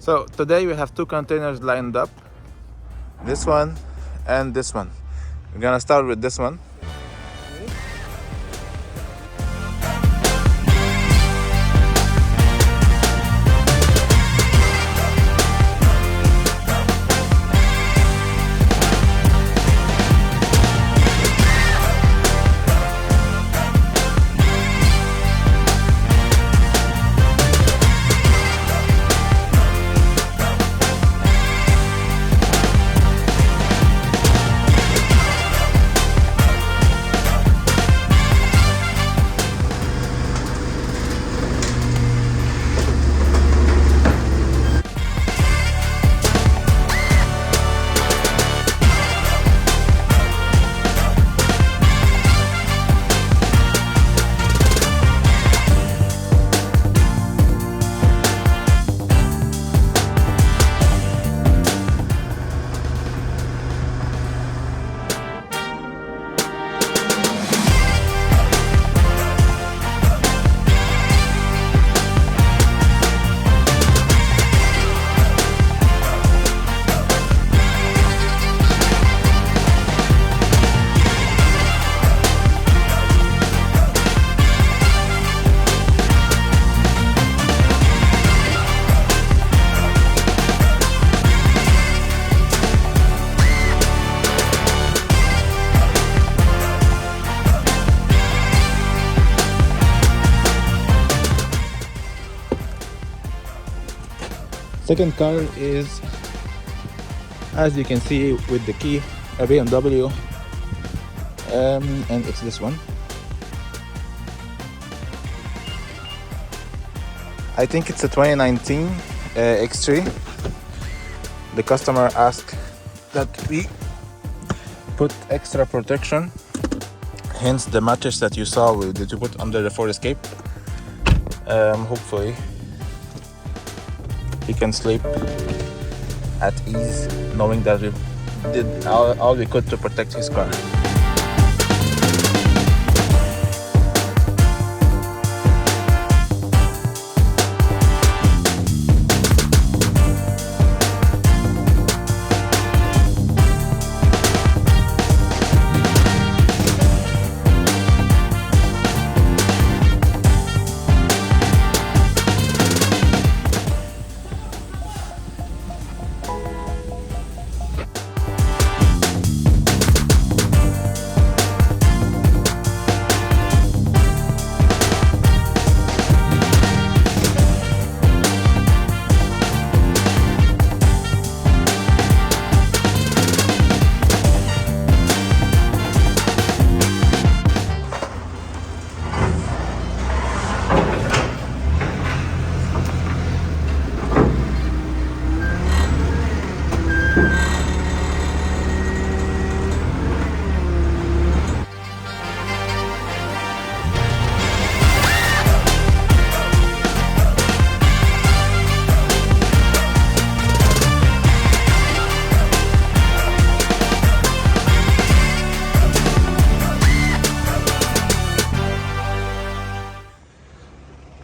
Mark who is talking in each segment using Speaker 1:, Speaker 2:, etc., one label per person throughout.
Speaker 1: So today we have two containers lined up, this one and this one. We're gonna start with this one. Second car is, as you can see with the key, a BMW, and it's this one. I think it's a 2019 X3. The customer asked that we put extra protection, hence the mattress that you saw that you put under the Ford Escape. Hopefully he can sleep at ease knowing that we did all we could to protect his car.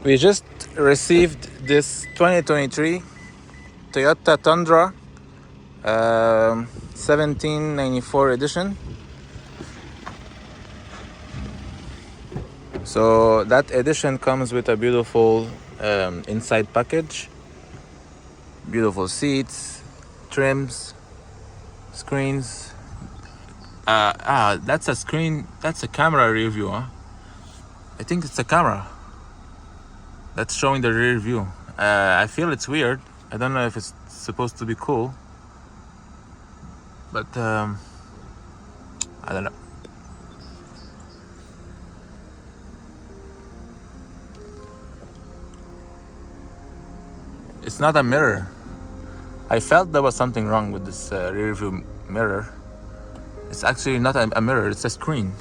Speaker 1: We just received this 2023 Toyota Tundra 1794 edition. So that edition comes with a beautiful inside package, beautiful seats, trims, screens. That's a screen, that's a camera rear view, huh? I think it's a camera that's showing the rear view. I feel it's weird. I don't know if it's supposed to be cool, but I don't know. It's not a mirror. I felt there was something wrong with this rear view mirror. It's actually not a mirror, it's a screen.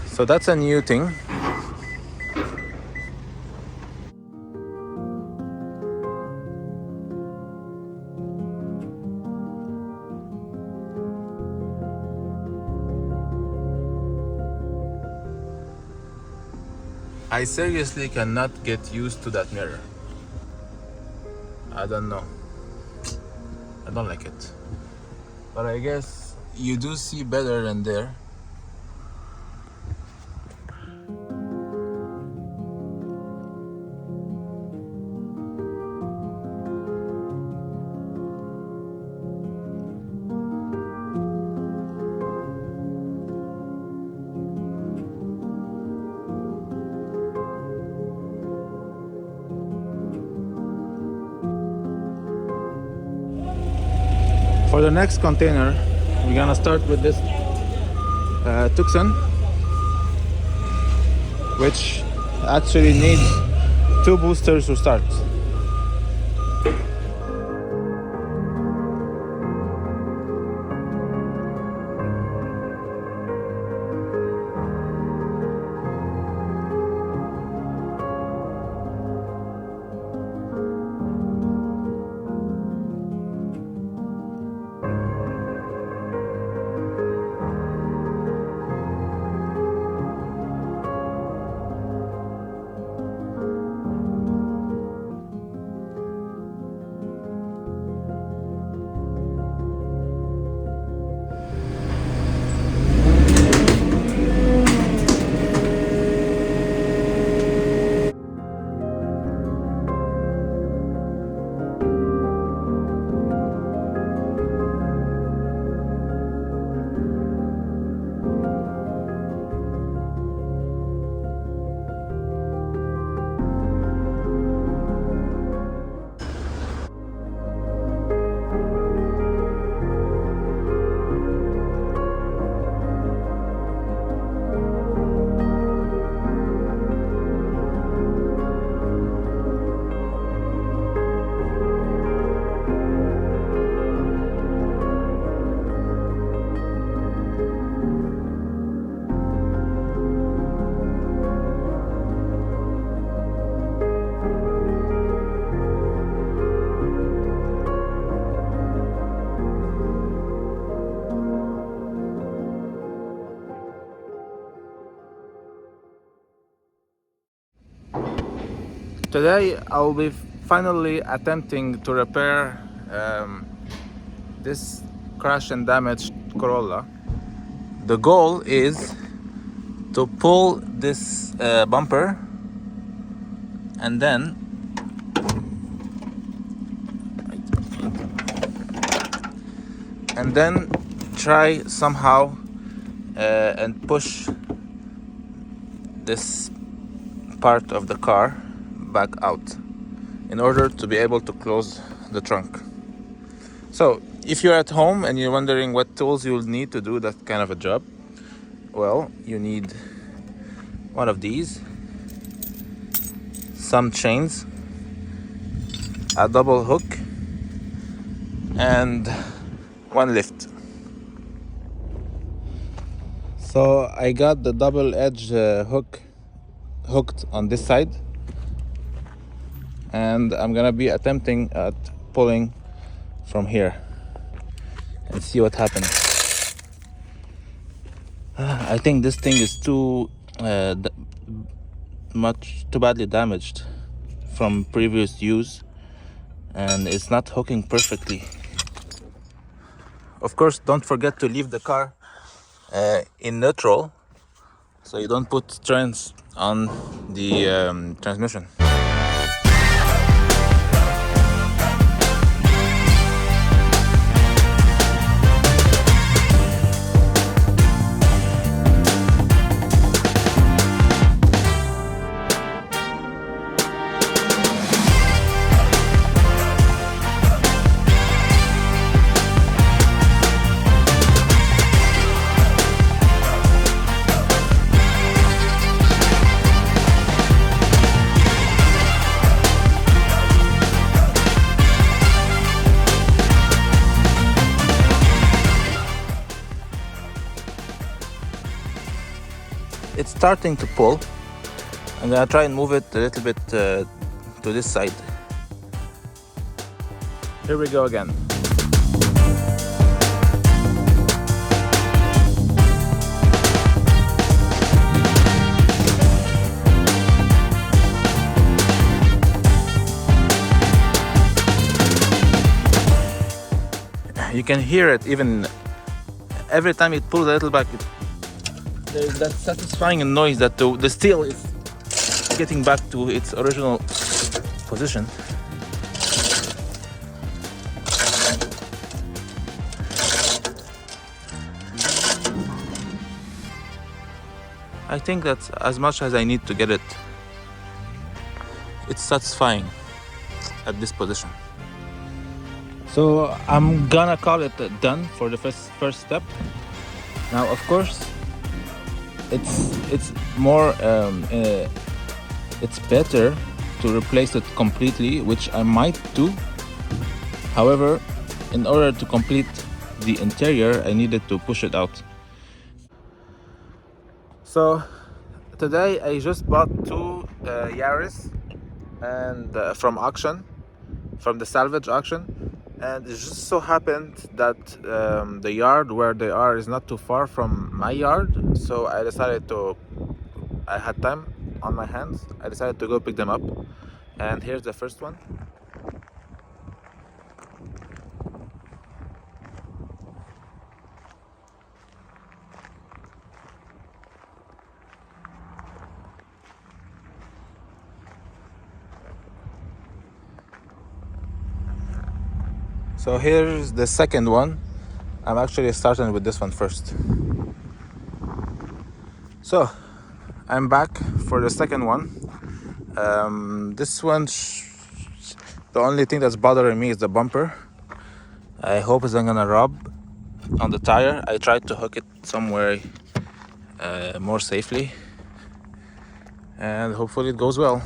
Speaker 1: So that's a new thing. I seriously cannot get used to that mirror. I don't know. I don't like it. But I guess you do see better in there. For the next container, we're gonna start with this Tucson, which actually needs 2 boosters to start. Today I'll be finally attempting to repair this crashed and damaged Corolla. The goal is to pull this bumper and then try somehow and push this part of the car back out in order to be able to close the trunk. So if you're at home and you're wondering what tools you'll need to do that kind of a job, well, you need one of these, some chains, a double hook, and one lift. So I got the double edge hook hooked on this side, and I'm gonna be attempting at pulling from here and see what happens. I think this thing is too badly damaged from previous use, and it's not hooking perfectly. Of course, don't forget to leave the car in neutral so you don't put strains on the transmission. It's starting to pull. I'm gonna try and move it a little bit to this side. Here we go again. You can hear it even every time it pulls a little back. There's that satisfying noise that the steel is getting back to its original position. I think that's as much as I need to get it. It's satisfying at this position. So I'm gonna call it done for the first step. Now, of course, it's more it's better to replace it completely, which I might do. However, in order to complete the interior, I needed to push it out. So today I just bought two Yaris and from auction, from the salvage auction, and it just so happened that the yard where they are is not too far from my yard, so I had time on my hands. I decided to go pick them up, and here's the first one. So here's the second one. I'm actually starting with this one first. So I'm back for the second one. This one, the only thing that's bothering me is the bumper. I hope it's not gonna rub on the tire. I tried to hook it somewhere more safely, and hopefully it goes well.